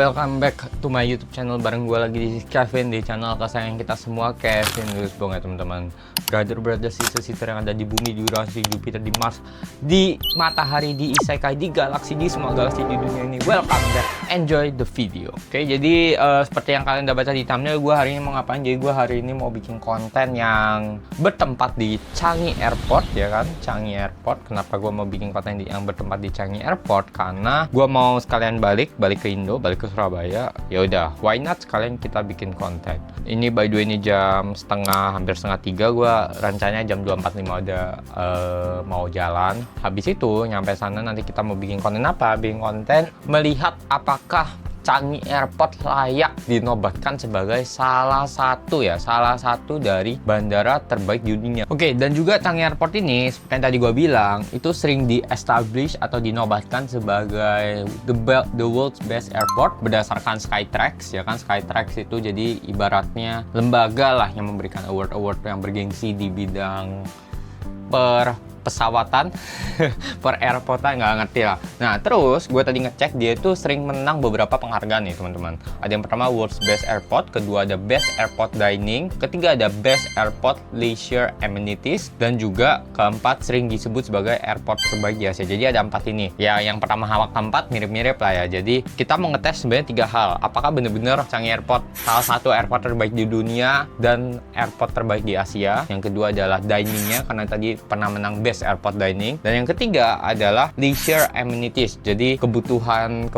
welcome back to my YouTube channel. Bareng gue lagi di Kevin, di channel kesayangan kita semua, Kevin Lusbong ya teman-teman. Brother sister yang ada di bumi, di Uranus, di Jupiter, di Mars, di matahari, di isekai, di galaksi, di semua galaksi di dunia ini. Welcome back, enjoy the video. Oke, jadi seperti yang kalian udah baca di thumbnail, gue hari ini mau ngapain? Jadi gue hari ini mau bikin konten yang bertempat di Changi Airport ya kan, Changi Airport. Kenapa gue mau bikin konten yang bertempat di Changi Airport? Karena gue mau sekalian balik ke Indo, balik ke Surabaya. Ya udah, why not sekalian kita bikin konten. Ini by the way ini hampir setengah 3. Gue rencananya jam 2.45 udah mau jalan. Habis itu nyampe sana nanti kita mau bikin konten apa? Bikin konten melihat apakah Changi Airport layak dinobatkan sebagai salah satu dari bandara terbaik di dunia. Oke, dan juga Changi Airport ini seperti yang tadi gue bilang, itu sering di-establish atau dinobatkan sebagai the world's best airport berdasarkan Skytrax ya kan. Skytrax itu jadi ibaratnya lembaga lah yang memberikan award-award yang bergengsi di bidang pesawatan per airportan, nggak ngerti lah. Nah terus gue tadi ngecek, dia itu sering menang beberapa penghargaan nih teman-teman. Ada yang pertama World's Best Airport, kedua ada Best Airport Dining, ketiga ada Best Airport Leisure Amenities, dan juga keempat sering disebut sebagai airport terbaik di Asia. Jadi ada 4 ini. Ya yang pertama hawak keempat mirip-mirip lah ya. Jadi kita mau ngetes sebenarnya 3 hal. Apakah benar-benar Changi Airport salah satu airport terbaik di dunia dan airport terbaik di Asia. Yang kedua adalah diningnya, karena tadi pernah menang Best Airport Dining, dan yang ketiga adalah leisure amenities, jadi kebutuhan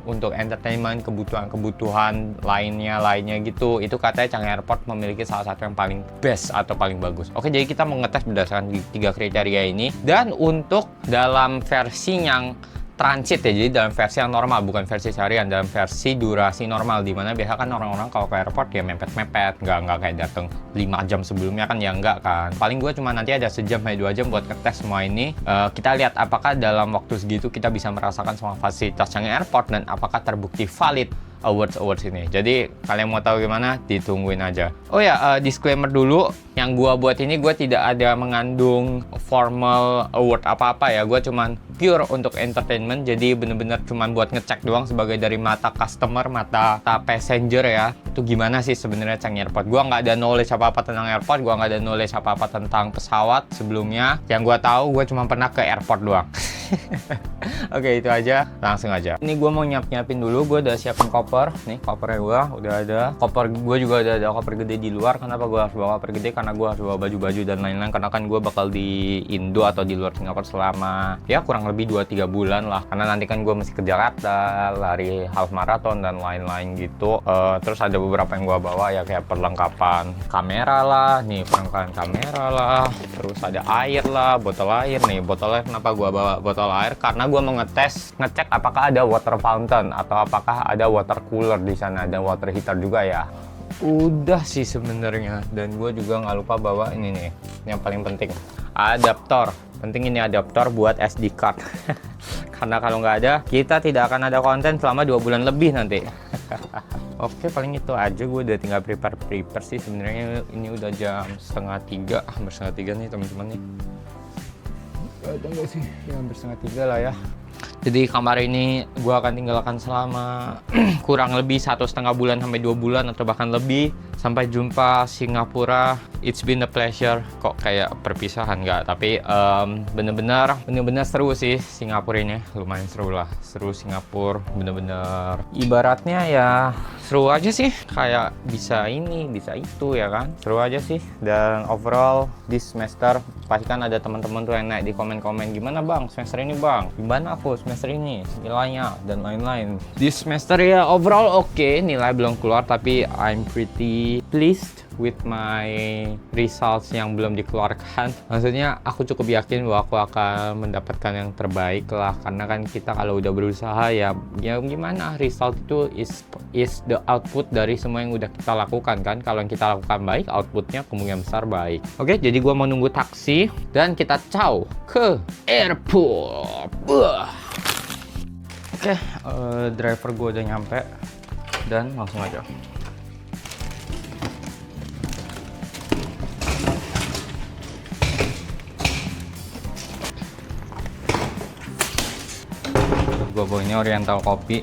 untuk entertainment, kebutuhan lainnya gitu. Itu katanya Changi Airport memiliki salah satu yang paling best atau paling bagus. Oke, jadi kita mengetes berdasarkan 3 kriteria ini. Dan untuk dalam versi yang transit ya, jadi dalam versi yang normal, bukan versi seharian, dalam versi durasi normal, dimana biasa kan orang-orang kalau ke airport ya mepet-mepet, nggak kayak datang 5 jam sebelumnya kan, ya enggak kan. Paling gue cuma nanti ada sejam sampai 2 jam buat ngetes semua ini. Kita lihat apakah dalam waktu segitu kita bisa merasakan semua fasilitas Changi Airport dan apakah terbukti valid awards ini. Jadi kalian mau tahu gimana? Ditungguin aja. Oh ya, disclaimer dulu, yang gua buat ini gue tidak ada mengandung formal award apa-apa ya. Gue cuman pure untuk entertainment. Jadi bener-bener cuman buat ngecek doang sebagai dari mata customer, mata passenger ya. Itu gimana sih sebenarnya Changi Airport. Gua nggak ada knowledge apa-apa tentang airport. Gua nggak ada knowledge apa-apa tentang pesawat sebelumnya. Yang gua tahu, gue cuma pernah ke airport doang. Oke, itu aja, langsung aja. Ini gue mau nyiapin dulu. Gue udah siapin koper. Nih kopernya gue udah ada. Koper gue juga udah ada koper gede di luar. Kenapa gue harus bawa koper gede? Karena gue harus bawa baju-baju dan lain-lain. Karena kan gue bakal di Indo atau di luar Singapura selama ya kurang lebih 2-3 bulan lah. Karena nanti kan gue mesti ke Jakarta, lari half marathon dan lain-lain gitu. Terus ada beberapa yang gue bawa ya, kayak perlengkapan kamera lah. Nih perlengkapan kamera lah. Terus ada air lah, botol air. Nih botol air, kenapa gue bawa botol air? Karena gue mau ngecek apakah ada water fountain atau apakah ada water cooler di sana, ada water heater juga ya. Udah sih sebenarnya, dan gue juga nggak lupa bawa ini nih, yang paling penting adaptor. Penting ini adaptor buat SD card. Karena kalau nggak ada, kita tidak akan ada konten selama 2 bulan lebih nanti. Oke, paling itu aja. Gue udah tinggal prepare sih sebenarnya. Ini udah jam hampir setengah 3 nih teman-teman nih. Ada nggak sih? Ya hampir setengah 3 lah ya. Jadi kamar ini gue akan tinggalkan selama kurang lebih 1,5 bulan sampai 2 bulan atau bahkan lebih. Sampai jumpa Singapura. It's been a pleasure. Kok kayak perpisahan nggak? Tapi bener-bener seru sih Singapura ini. Lumayan seru lah. Seru Singapura. Bener-bener ibaratnya ya seru aja sih. Kayak bisa ini, bisa itu ya kan. Seru aja sih. Dan overall this semester pasti kan ada teman-teman tuh yang naik di komen-komen, gimana bang semester ini bang? Gimana aku semester ini? Nilainya dan lain-lain. This semester ya overall oke. Nilai belum keluar tapi I'm pretty pleased with my results yang belum dikeluarkan. Maksudnya aku cukup yakin bahwa aku akan mendapatkan yang terbaik lah, karena kan kita kalau udah berusaha ya gimana, result itu is the output dari semua yang udah kita lakukan kan. Kalau yang kita lakukan baik, outputnya kemungkinan besar baik. Oke, jadi gua mau nunggu taksi dan kita ciao ke airport. Oke, driver gua udah nyampe dan langsung aja. Gue bawa ini Oriental Kopi.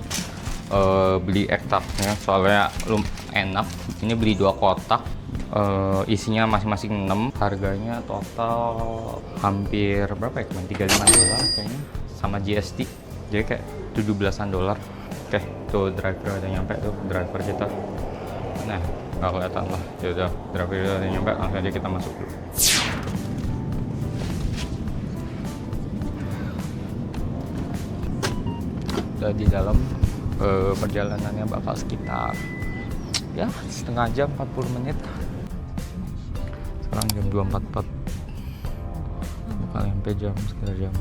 beli ekstraknya soalnya enak. Ini beli 2 kotak, isinya masing-masing 6. Harganya total hampir berapa ya, cuma $35 kayaknya sama GST, jadi kayak $17. Oke, tuh driver udah nyampe tuh, driver kita. Nah, nggak kelihatan lah. Ya udah, driver udah nyampe, langsung aja kita masuk dulu. Udah di dalam. Perjalanannya bakal sekitar ya setengah jam, 40 menit. Sekarang jam 2.44, bakal sampai jam sekitar jam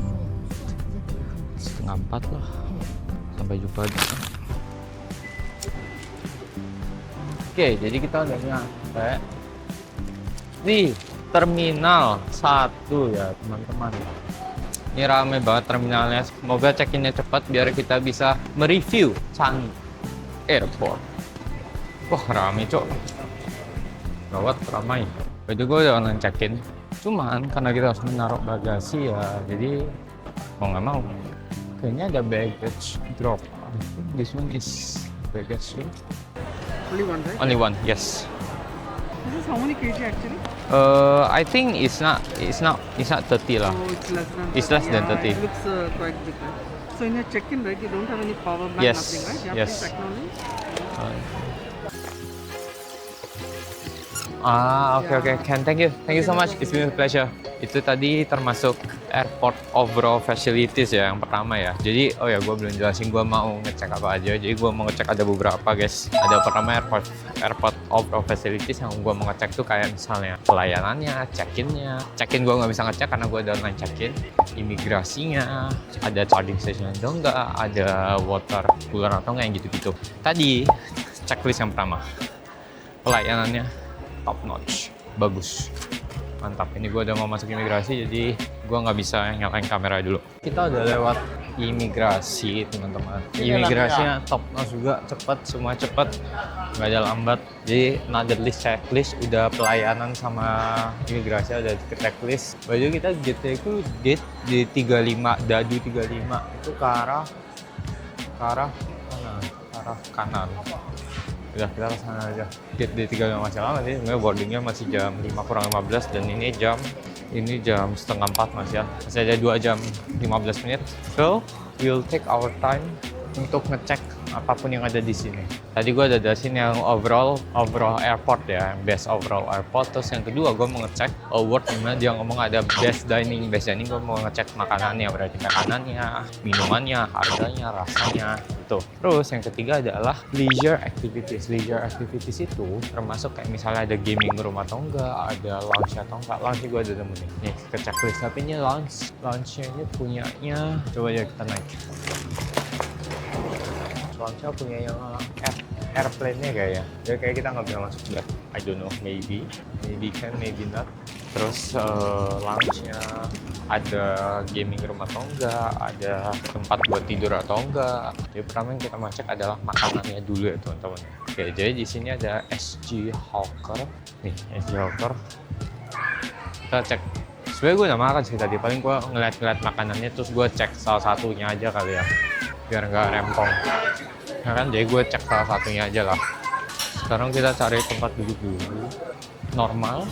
setengah 4 lah. Sampai jumpa di sana. Oke, jadi kita udah nyampe di Terminal 1 ya teman-teman. Ini rame banget terminalnya. Semoga check-innya cepat biar kita bisa mereview Changi Airport. Wah, rame cok. Gawat, ramai. Itu gue udah online check-in. Cuman karena kita harus menaruh bagasi ya, jadi mau nggak mau. Kayaknya ada baggage drop. This one is baggage drop. Only one, right? Only one, yes. This is how many kg actually? I think it's not 30 lah. Oh, it's less than. It's less than 30. It looks quite big. Right? So in your check-in, right, you don't have any power bank, Yes, nothing, right? You have yes. to technology. Oke. Thank you so much. It's been a pleasure. Itu tadi termasuk airport overall facilities ya yang pertama ya. Jadi gue belum jelasin gue mau ngecek apa aja. Jadi gue mau ngecek ada beberapa guys. Ada pertama airport overall facilities yang gue mau ngecek tuh kayak misalnya pelayanannya, check-innya. Check-in gue nggak bisa ngecek karena gue ada online check-in. Imigrasinya, ada charging station atau enggak, ada water cooler atau enggak yang gitu-gitu. Tadi checklist yang pertama, pelayanannya top notch, bagus, mantap. Ini gue udah mau masuk imigrasi, jadi gue nggak bisa nyalain kamera dulu. Kita udah lewat imigrasi teman-teman. Imigrasinya top notch juga, cepat, semua cepat, nggak ada lambat. Jadi another list checklist, udah pelayanan sama imigrasi udah ke checklist. Baju kita gate itu gate di 35, Dadu 35 itu ke arah mana? Ke arah kanan. Udah, kita kesana aja. Gate D3 gak masih lama sih, sebenarnya boardingnya masih jam 5:15 dan ini jam setengah 4 masih ya. Masih ada 2 jam 15 menit. So, we'll take our time untuk ngecek apapun yang ada di sini. Tadi gue ada sini yang overall airport ya, yang best overall airport. Terus yang kedua gue mau ngecek award, dimana dia ngomong ada best dining gue mau ngecek makanannya, berarti makanannya, minumannya, harganya, rasanya itu. Terus yang ketiga adalah leisure activities itu termasuk kayak misalnya ada gaming room atau enggak, ada lounge atau enggak. Lounge gue ada nemu nih ke checklist, tapi ini lounge-nya ini punyanya, coba ya kita naik. Launch-nya punya yang airplane-nya kayaknya. Jadi kayak kita nggak bisa masuk deh. I don't know, maybe can, maybe not. Terus lounge-nya ada gaming room atau enggak, ada tempat buat tidur atau enggak. Jadi pertama yang kita mau cek adalah makanannya dulu ya teman-teman. Oke, jadi di sini ada SG Hawker. Nih, SG Hawker. Kita cek. Sebenarnya gue udah makan sih tadi, paling gue ngeliat makanannya terus gue cek salah satunya aja kali ya, biar nggak rempong. Nah kan, jadi gue cek salah satunya aja lah. Sekarang kita cari tempat duduk dulu, normal,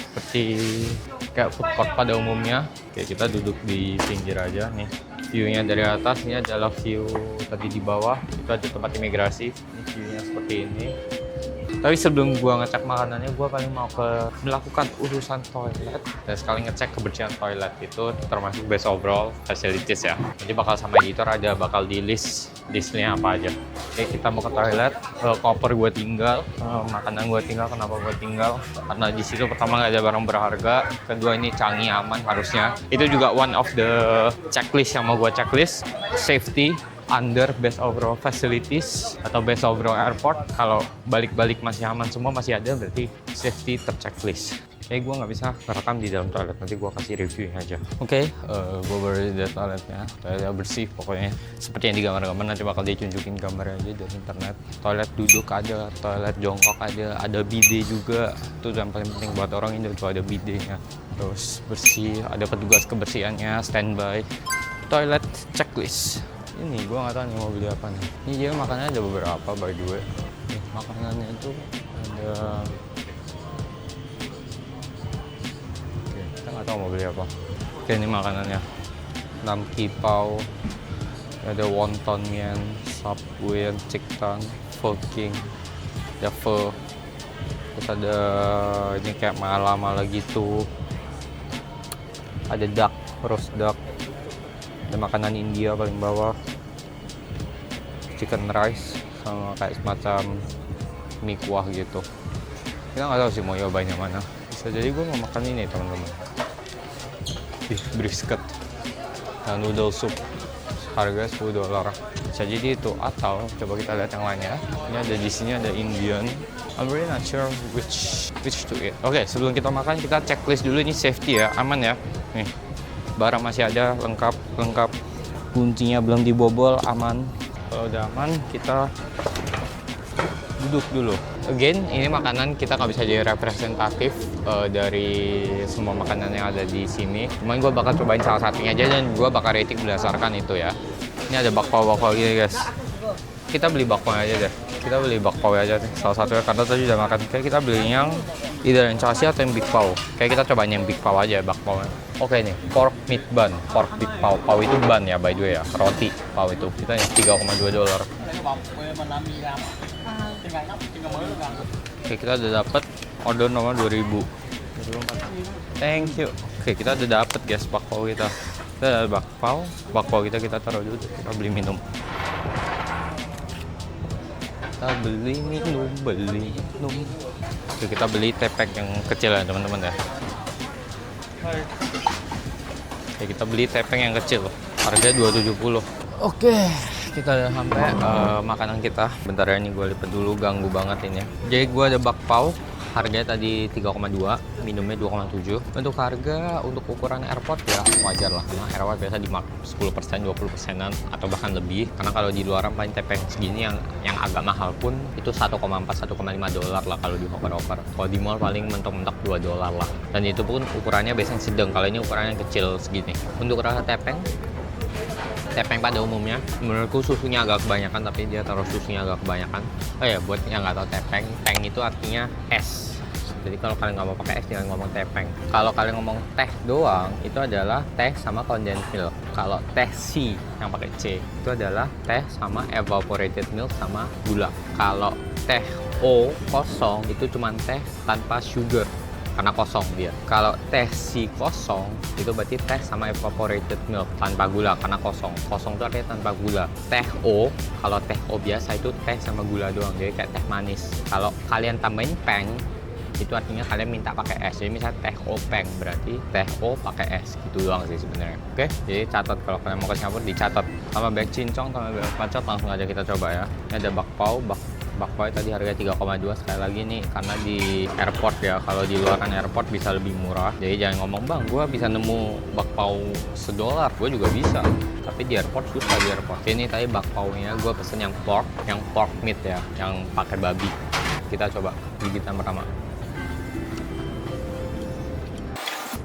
seperti kayak food court pada umumnya. Oke, kita duduk di pinggir aja nih. View-nya dari atas, ini adalah view tadi di bawah, itu ada tempat imigrasi. Ini view-nya seperti ini. Tapi sebelum gua ngecek makanannya, gua paling mau melakukan urusan toilet dan sekali ngecek kebersihan toilet itu termasuk best overall facilities ya. Jadi bakal sama editor bakal di listnya apa aja. Oke, kita mau ke toilet, koper gua tinggal, makanan gua tinggal. Kenapa gua tinggal? Karena di situ pertama nggak ada barang berharga, kedua ini Changi aman harusnya. Itu juga one of the checklist yang mau gua checklist, safety under best overall facilities atau best overall airport. Kalau balik-balik masih aman semua, masih ada, berarti safety terchecklist. Gue nggak bisa merekam di dalam toilet, nanti gue kasih reviewnya aja. Oke, gue baru di toiletnya, toiletnya bersih pokoknya. Seperti yang di gambar-gambar, nanti bakal ditunjukin gambarnya aja dari internet. Toilet duduk ada, toilet jongkok ada bidet juga. Itu yang paling penting buat orang Indo, itu ada bidetnya. Terus bersih, ada petugas kebersihannya, standby. Toilet checklist. ini gue nggak tahu nih mau beli apa nih. Ini dia makanannya ada beberapa by the way. Nih, makanannya itu ada. Oke, kita nggak tahu mau beli apa. Oke, ini makanannya. Nam kipau, ada wonton mien, subway, chicken, pho king, ada pho. Terus ada ini kayak mala-mala gitu. Ada duck, roast duck. Ada makanan India paling bawah, chicken rice sama kayak semacam mie kuah gitu. Kita nggak tahu sih mau nyobain yang mana. Bisa jadi gue mau makan ini teman-teman, beef brisket dan noodle soup, harga $10. Bisa jadi itu, atau coba kita lihat yang lainnya. Ini ada di sini ada Indian. I'm really not sure which to eat. Oke, sebelum kita makan kita checklist dulu ini safety ya, aman ya. Nih, barang masih ada lengkap, kuncinya belum dibobol, aman. Kalau udah aman kita duduk dulu. Again, ini makanan kita nggak bisa jadi representatif dari semua makanan yang ada di sini. Cuman gue bakal cobain salah satunya aja dan gue bakal rating berdasarkan itu ya. Ini ada bakpao gini guys. Kita beli bakpao aja deh. Kita beli bakpao aja nih, salah satunya karena tadi udah makan. Kayak kita beli yang either yang chassis atau yang big pao. Kayak kita cobain yang big pao aja bakpao-nya. Oke nih, pork meat bun, pork big pao. Pao itu bun ya by the way ya, roti pao itu. Kita yang $3,2. Oke, kita udah dapet order nomor 2000. Thank you. Oke, kita udah dapet guys bakpao kita. Kita ada bakpao kita taruh dulu. Kita beli minum. Kita beli minum. Oke, kita beli tepek yang kecil ya teman-teman ya. Oke, kita beli tepeng yang kecil, harganya $2,70. Oke, kita udah sampai makanan kita. Bentar ya, ini gue lipat dulu, ganggu banget ini. Jadi gue ada bakpao, harganya tadi 3,2, minumnya 2,7. Untuk harga, untuk ukuran airport ya wajar lah. Nah, airport biasa di 10%, 20%-an atau bahkan lebih. Karena kalau di luaran paling tepeng segini yang agak mahal pun itu $1,4-1,5 lah kalau di hopper-hopper. Kalau di mall paling mentok-mentok $2 lah. Dan itu pun ukurannya biasanya sedang. Kalau ini ukurannya kecil segini. Untuk rasa tepeng pada umumnya menurutku susunya agak kebanyakan, tapi dia taruh susunya agak kebanyakan. Oh ya, buat yang nggak tahu tepeng itu artinya es. Jadi kalau kalian nggak mau pakai es jangan ngomong tepeng. Kalau kalian ngomong teh doang itu adalah teh sama condensed milk. Kalau teh C yang pakai C itu adalah teh sama evaporated milk sama gula. Kalau teh O kosong itu cuma teh tanpa sugar, karena kosong dia. Kalau teh si kosong itu berarti teh sama evaporated milk tanpa gula, karena kosong. Kosong itu artinya tanpa gula. Teh O, kalau teh O biasa itu teh sama gula doang, jadi kayak teh manis. Kalau kalian tambahin peng, itu artinya kalian minta pakai es. Jadi misalnya teh O peng, berarti teh O pakai es, gitu doang sih sebenarnya. Oke, jadi catat kalau kalian mau ke Singapura, dicatat. Sama bek cincong, sama bek pacot, langsung aja kita coba ya. Ini ada bakpao tadi harga 3,2. Sekali lagi nih karena di airport ya, kalau di luaran airport bisa lebih murah. Jadi jangan ngomong bang gue bisa nemu bakpao $1, gue juga bisa, tapi di airport susah di airport. Ini tadi bakpao nya gue pesen yang pork meat ya, yang pakai babi. Kita coba gigitan pertama.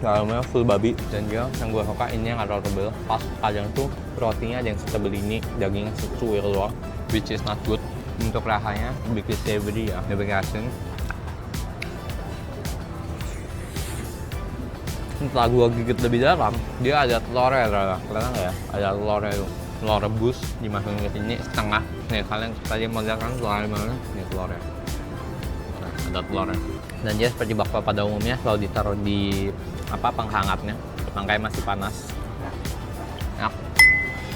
Dalamnya full babi, dan dia yang gue suka ini yang agak tebel. Pas kadang tuh rotinya ada yang setebel ini, dagingnya secuil doang, which is not good. Untuk rasanya bikin savory ya, lebih asin. Setelah gua gigit lebih dalam, dia ada telurnya, kelihatan nggak ya? Ada telurnya tuh, telur rebus dimasukin ke sini setengah. Nih kalian tadi mau lihat kan telurnya mana? Nih telurnya. Nah, ada telurnya. Dan dia seperti bakpao pada umumnya selalu ditaruh di penghangatnya, makanya masih panas. Nah,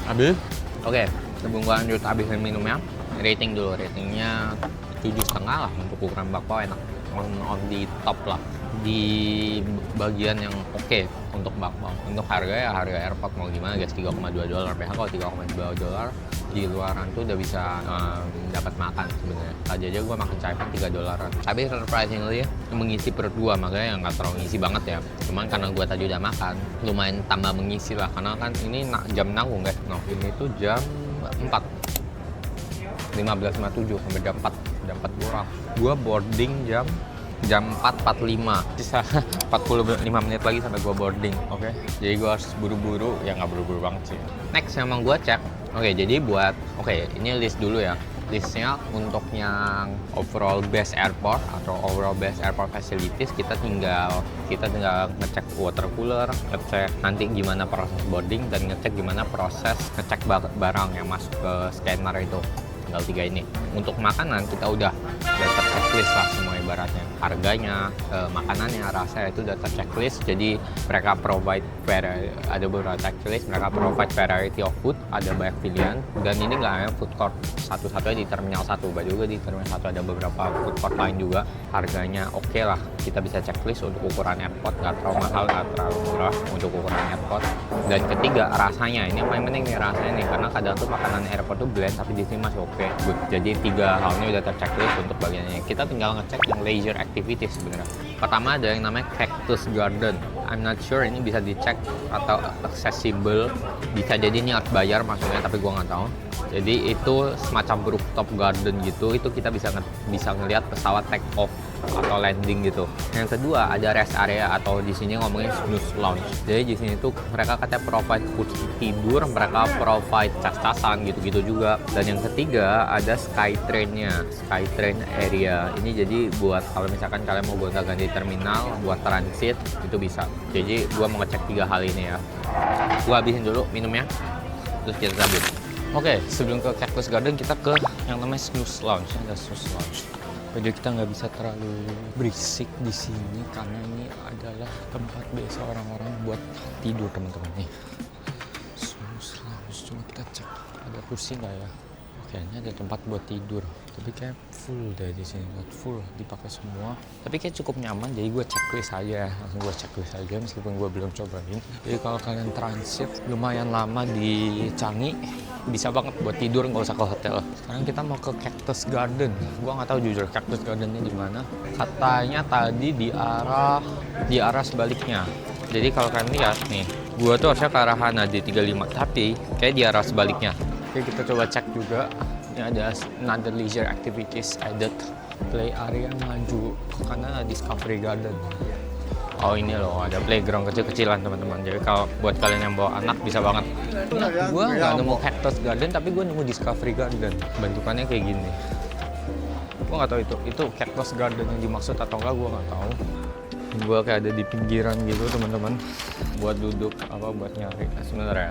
habis. Oke, sebelum gua lanjut habisin minumnya, rating dulu, ratingnya 7,5 lah untuk ukuran bakpao, enak, on the top lah, di bagian yang oke untuk bakpao. Untuk harga ya harga airport mau gimana guys, $3,2. PH kalau $3,2 di luaran tuh udah bisa dapat makan sebenarnya. Tadi aja gua makan caipan $3. Tapi surprisingly mengisi perut gua, makanya nggak terlalu ngisi banget ya. Cuman karena gua tadi udah makan, lumayan tambah mengisi lah, karena kan ini jam nanggung guys. Nah ini tuh jam 4 15.57 sampai jam 4 kurang. Gua boarding jam jam 4.45, sisa 45 menit lagi sampai gue boarding. Oke, jadi gue harus buru-buru, ya nggak buru-buru banget sih. Next yang mau gue cek, jadi buat, ini list dulu ya. Listnya untuk yang overall best airport atau overall best airport facilities, kita tinggal ngecek water cooler, ngecek nanti gimana proses boarding, dan ngecek gimana proses ngecek barang yang masuk ke scanner itu. Tinggal 3 ini. Untuk makanan kita udah checklist lah semua ibaratnya. Harganya, makanannya, rasanya itu udah checklist. Jadi mereka provide ada beberapa checklist, mereka provide variety of food, ada banyak pilihan. Dan ini nggak hanya food court satu-satunya di Terminal 1, juga di Terminal 1 ada beberapa food court lain juga. Harganya oke lah, kita bisa checklist untuk ukuran airport, nggak terlalu mahal, nggak terlalu murah untuk ukuran airport. Dan ketiga, rasanya. Ini yang paling penting nih, rasanya nih, karena kadang tuh makanan airport tuh blend, tapi di sini masih oke. Good. Jadi 3 hal ini udah terchecklist untuk bagiannya. Kita tinggal ngecek yang leisure activities sebenarnya. Pertama ada yang namanya Cactus Garden. I'm not sure ini bisa dicek atau accessible. Bisa jadi ini harus bayar masuknya, tapi gua nggak tahu. Jadi itu semacam rooftop garden gitu. Itu kita bisa ngelihat pesawat take off atau landing gitu. Yang kedua ada rest area atau di sini ngomongin snooze lounge. Jadi di sini tuh mereka katanya provide kursi tidur, mereka provide cas-casan gitu-gitu juga. Dan yang ketiga ada Skytrain-nya, Skytrain area. Ini jadi buat kalau misalkan kalian mau gonta-ganti terminal buat transit itu bisa. Jadi gua mau ngecek 3 hal ini ya. Gua habisin dulu minumnya, terus kita cabut. Oke, sebelum ke Cactus Garden kita ke yang namanya snooze lounge. Ada snooze lounge. Jadi kita nggak bisa terlalu berisik di sini karena ini adalah tempat biasa orang-orang buat tidur, teman-teman nih. Snooze lounge, coba kita cek ada kursi nggak ya? Oke, ini ada tempat buat tidur, tapi kayak full deh di sini, full dipakai semua. Tapi kayak cukup nyaman, jadi gue checklist aja, langsung gue checklist aja meskipun gue belum cobain. Jadi kalau kalian transit lumayan lama di Changi, bisa banget buat tidur, nggak usah ke hotel. Sekarang kita mau ke Cactus Garden. Gua nggak tahu jujur Cactus Gardennya di mana. Katanya tadi di arah sebaliknya. Jadi kalau kalian lihat nih, gua tuh harusnya ke arah Hana di 35, tapi kayak di arah sebaliknya. Oke, kita coba cek juga. Ini ada another leisure activities added. Play area maju karena Discovery Garden. Oh ini loh, ada playground kecil-kecilan teman-teman. Jadi kalau buat kalian yang bawa anak bisa banget. Nah, gue nggak nemu Cactus Garden, tapi gue nemu Discovery Garden. Bentukannya kayak gini. Gue nggak tahu itu Cactus Garden yang dimaksud atau enggak, gue nggak tahu. Gue kayak ada di pinggiran gitu teman-teman. Buat duduk buat nyari. Nah, sebenarnya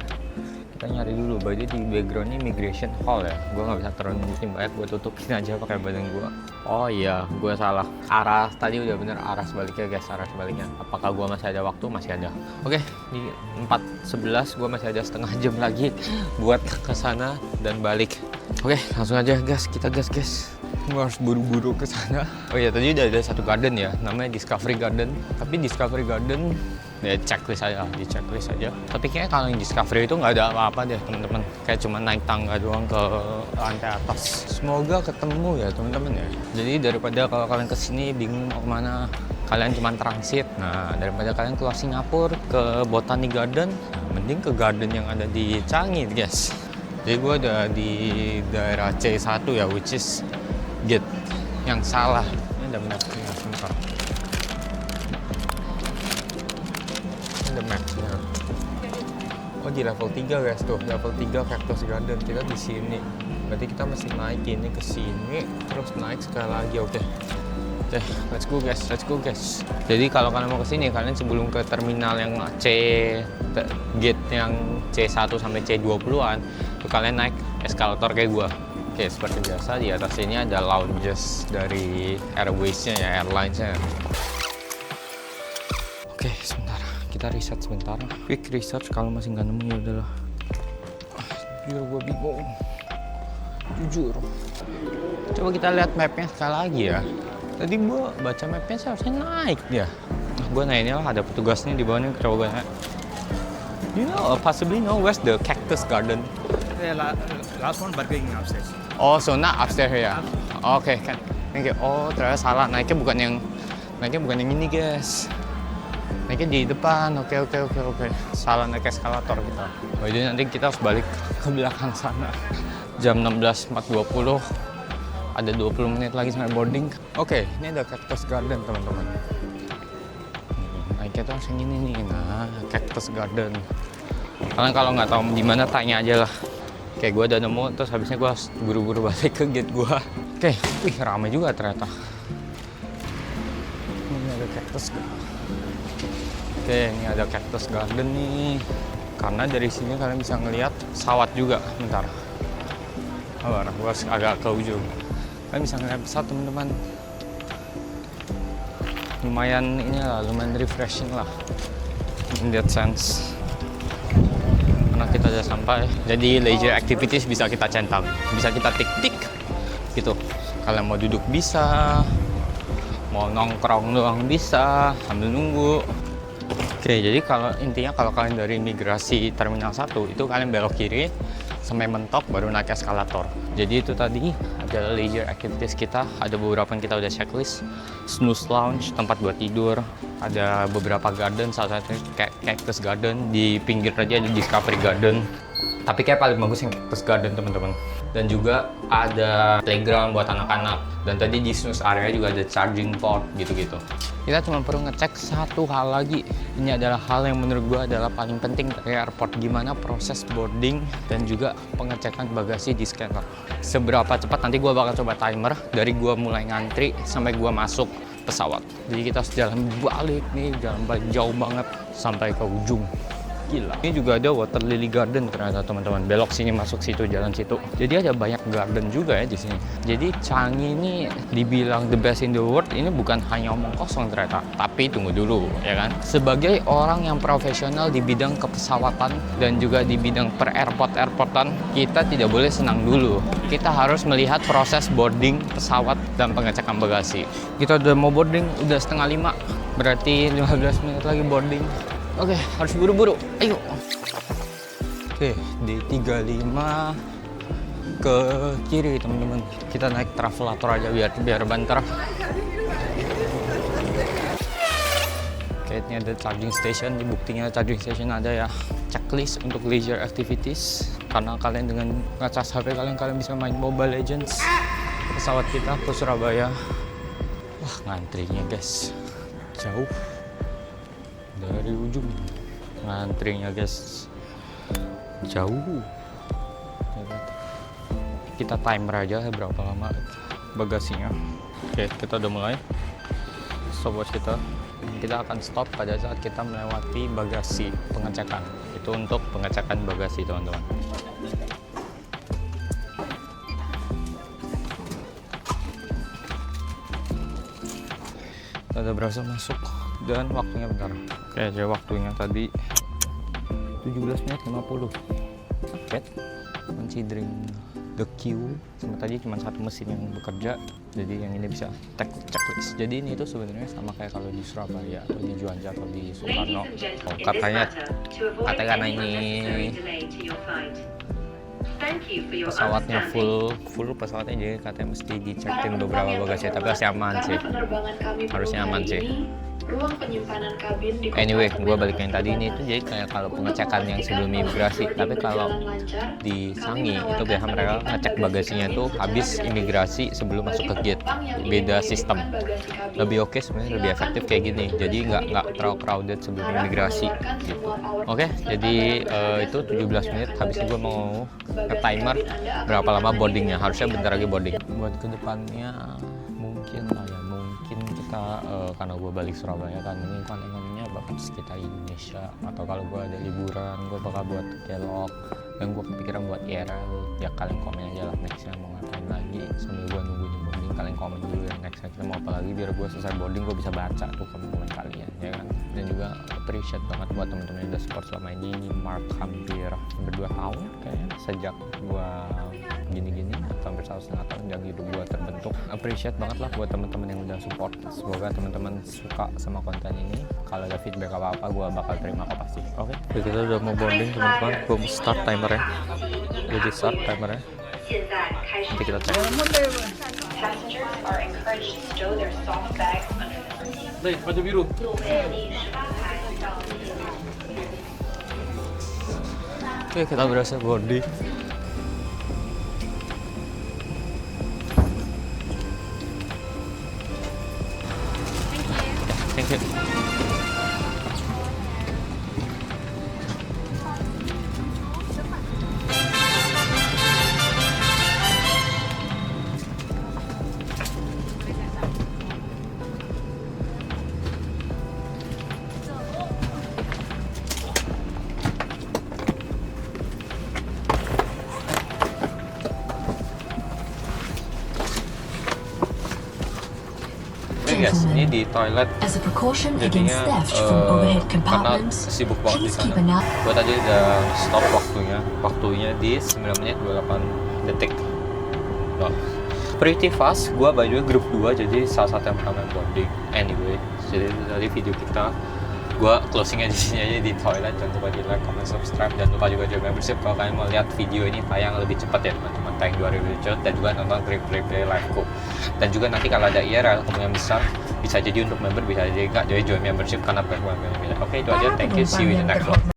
kita nyari dulu, berarti di backgroundnya Immigration Hall ya. Gue nggak bisa turun musim banyak, gue tutupin aja pakai badan gue. Oh iya, gue salah. Arah tadi udah bener, arah sebaliknya guys, arah sebaliknya. Apakah gue masih ada waktu? Masih ada. Oke, di 4.11 gue masih ada setengah jam lagi buat ke sana dan balik. Oke, langsung aja gas, kita gas. Gue harus buru-buru ke sana. Oh iya, tadi udah ada satu garden ya, namanya Discovery Garden. Tapi Discovery Garden ya checklist aja. Tapi kayaknya kalau yang Discovery itu nggak ada apa-apa deh teman-teman. Kayak cuma naik tangga doang ke lantai atas. Semoga ketemu ya teman-teman ya. Jadi daripada kalau kalian kesini bingung mau kemana, kalian cuma transit. Nah, daripada kalian keluar Singapura ke Botanic Garden, mending ke garden yang ada di Changi guys. Jadi gue ada di daerah C1 ya, which is gate yang salah. Ini ada map nya sebentar. Ada map-nya. Oh di level 3 guys tuh, level 3 Cactus Garden. Kita di sini. Berarti kita mesti naik ini ke sini, terus naik sekali lagi. Oke, let's go guys. Jadi kalau kalian mau ke sini, kalian sebelum ke terminal yang gate yang C1 sampai C20-an, tuh kalian naik eskalator kayak gua. Oke, seperti biasa di atas ini ada lounges dari airways-nya ya, airlines-nya. Oke, sebentar. Kita riset sebentar. Quick research, kalau masih nggak nemu ya udahlah. Jujur gue bingung. Jujur. Coba kita lihat mapnya sekali lagi ya. Tadi gue baca mapnya seharusnya naik dia. Nah, gue nanya lah, ada petugasnya di bawahnya. Coba gue nanya. You know, possibly know where's the Cactus Garden? Last one Burger King upstairs. Oh, so not upstairs ya? Oke, kan. Thank you. Oh, ternyata salah. Naiknya bukan yang ini, guys. Naiknya di depan. Oke. Salah naik eskalator kita. Oh, jadi nanti kita harus balik ke belakang sana. Jam 16.420 Ada 20 menit lagi sampai boarding. Oke, ini ada Cactus Garden teman-teman. Naiknya tuh langsung ini nih, nah Cactus Garden. Kalian kalau nggak tahu di mana tanya aja lah. Kayak gue udah nemu, terus habisnya gue harus buru-buru balik ke gate gue. Oke, wih ramai juga ternyata. Ini ada Cactus Garden. Oke, ini ada Cactus Garden nih. Karena dari sini kalian bisa ngelihat pesawat juga. Bentar. Oh, gue harus agak ke ujung. Kalian bisa ngelihat pesawat teman-teman. Lumayan ini lah, lumayan refreshing lah. In that sense. Karena kita udah sampai. Jadi leisure activities bisa kita centang. Bisa kita tik-tik gitu. Kalian mau duduk bisa. Mau nongkrong doang bisa sambil nunggu. Oke, jadi kalau intinya kalau kalian dari migrasi Terminal 1 itu kalian belok kiri sampai mentok baru naik eskalator. Jadi itu tadi ada leisure activities kita, ada beberapa yang kita udah checklist. Snooze Lounge, tempat buat tidur, ada beberapa garden, salah satunya kayak Cactus Garden, di pinggir aja ada Discovery Garden. Tapi kayak paling bagus yang Cactus Garden teman-teman. Dan juga ada playground buat anak-anak. Dan tadi di snooze area juga ada charging port gitu-gitu. Kita cuma perlu ngecek satu hal lagi. Ini adalah hal yang menurut gue adalah paling penting dari airport. Gimana proses boarding dan juga pengecekan bagasi di scanner. Seberapa cepat nanti gue bakal coba timer dari gue mulai ngantri sampai gue masuk pesawat. Jadi kita harus jalan balik nih, jalan balik jauh banget sampai ke ujung. Gila. Ini juga ada Water Lily Garden ternyata teman-teman. Belok sini masuk situ, jalan situ. Jadi ada banyak garden juga ya di sini. Jadi Changi ini dibilang the best in the world ini bukan hanya omong kosong ternyata. Tapi tunggu dulu ya kan. Sebagai orang yang profesional di bidang kepesawatan dan juga di bidang per airportan, kita tidak boleh senang dulu. Kita harus melihat proses boarding pesawat dan pengecekan bagasi. Kita udah mau boarding, udah 4:30. Berarti 15 menit lagi boarding. Oke, harus buru-buru. Ayo. Oke, di 35 ke kiri teman-teman. Kita naik travelator aja biar banter. Oke, ini ada charging station. Di buktinya charging station ada ya. Checklist untuk leisure activities. Karena kalian dengan ngecas HP kalian bisa main Mobile Legends. Pesawat kita ke Surabaya. Wah, ngantrinya guys. Jauh. Dari ujung ngantrinya guys jauh. Kita timer aja berapa lama bagasinya. Oke, kita udah mulai. Stopwatch kita akan stop pada saat kita melewati bagasi pengecekan. Itu untuk pengecekan bagasi teman-teman. Kita udah berhasil masuk dan waktunya bentar. Oke, jadi waktunya tadi 17 menit 50. Oke, considering the queue, sama tadi cuma satu mesin yang bekerja, jadi yang ini bisa checklist. Jadi ini itu sebenarnya sama kayak kalau di Surabaya atau di Juanda atau di Soekarno. Katanya karena ini pesawatnya full pesawatnya, jadi katanya mesti dicekin beberapa bagasi, tapi harusnya aman sih. Harusnya aman sih. Anyway, gue balik yang tadi ini itu jadi kayak kalau pengecekan yang sebelum imigrasi, tapi kalau di Changi itu biasa mereka ngecek bagasinya tuh habis imigrasi sebelum masuk ke gate. Beda sistem. Lebih oke sebenarnya, lebih efektif kayak gini. Jadi nggak terlalu crowded sebelum imigrasi gitu. Oke, jadi itu 17 menit. Habis itu gue mau nge-timer berapa lama boardingnya. Harusnya bentar lagi boarding. Buat kedepannya mungkin kita karena gue balik Surabaya kan, ini kan ekonominya bakal sekitar Indonesia, atau kalau gue ada liburan gue bakal buat vlog dan gue kepikiran buat IRL. Ya kalian komen aja lah nextnya mau ngapain lagi sambil gue nunggu di boarding. Kalian komen dulu ya nextnya kita mau apa lagi, biar gue selesai boarding gue bisa baca tuh komen-komen kalian ya kan. Dan juga appreciate banget buat teman-teman yang udah support selama ini. Mark hampir 2 tahun kayaknya sejak gue gini-gini, hampir 1,5 tahun yang hidup gue terbentuk. Appreciate banget lah buat teman-teman yang udah support. Semoga teman-teman suka sama konten ini. Kalau ada feedback apa-apa gue bakal terima kok pasti. Oke, kita udah mau boarding teman-teman. Gue mau start timernya. Jadi start timernya. Nanti kita cek. baju biru. Oke, kita berhasil boarding. Guys, ini di toilet As a precaution jadinya against theft from overhead karena compartments, sibuk banget di please keep sana. an eye. Gue tadi udah stop waktunya di 9 menit 28 detik. Loh. Pretty fast, gue by the way grup 2 jadi salah satu yang pertama yang boarding. Anyway, jadi dari video kita gue closingnya di sini aja di toilet. Jangan lupa di like, comment, subscribe, dan lupa juga join membership kalau kalian mau lihat video ini tayang lebih cepat ya teman-teman, tayang 2 hari lebih cepat, dan juga nonton replay liveku. Dan juga nanti kalau ada IRL kemungkinan besar bisa jadi untuk member, bisa jadi enggak, jadi join membership karena bukan member. Oke, itu aja, thank you, see you in the next one.